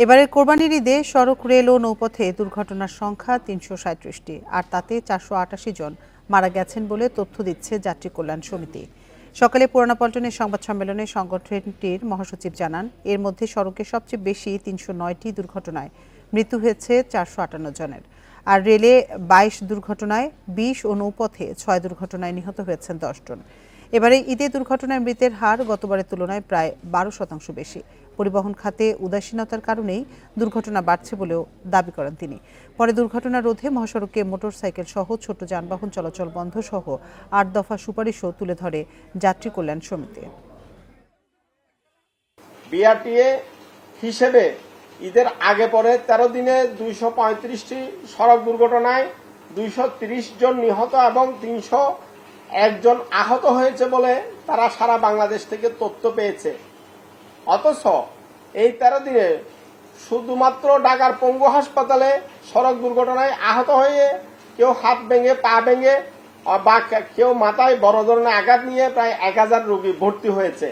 এবারের কোরবানির ঈদে সড়ক, রেল ও নৌপথে দুর্ঘটনার সংখ্যা ৩৩৭টি, আর তাতে ৪৮৮ জন মারা গেছেন বলে তথ্য দিচ্ছে যাত্রী কল্যাণ সমিতি। সকালে পুরানা পল্টনের সংবাদ সম্মেলনে সংগঠনটির মহাসচিব জানান, এর মধ্যে সড়কে সবচেয়ে বেশি ৩০৯টি দুর্ঘটনায় মৃত্যু হয়েছে ৪৫৮ জনের, আর রেলে ২২ দুর্ঘটনায় ২০ ও নৌপথে ৬ দুর্ঘটনায় নিহত হয়েছেন ১০ জন। এবারে ঈদে দুর্ঘটনায় মৃতের হার গতবারের তুলনায় প্রায় ১২% বেশি। পরিবহন খাতে উদাসীনতার কারণেই দুর্ঘটনা বাড়ছে বলেও দাবি করেন তিনি। পরে দুর্ঘটনা রোধে মহাসড়কে মোটরসাইকেল সহ ছোট যানবাহন চলাচল বন্ধ সহ ৮ দফা সুপারিশও তুলে ধরে যাত্রী কল্যাণ সমিতি। বিআরটিএ হিসেবে ঈদের আগে পরে ১৩ দিনে ২৩৫টি সড়ক দুর্ঘটনায় ২৩০ জন নিহত এবং ৩০১ জন আহত হয়েছে বলে তারা সারা বাংলাদেশ থেকে তথ্য পেয়েছে। অথচ এই ১৩ দিনে শুধুমাত্র ঢাকার পঙ্গু হাসপাতালে সড়ক দুর্ঘটনায় আহত হয়ে কেউ হাত ভেঙে, পা ভেঙে বা কেউ মাথায় বড় ধরনের আঘাত নিয়ে প্রায় ১,০০০ রোগী ভর্তি হয়েছে।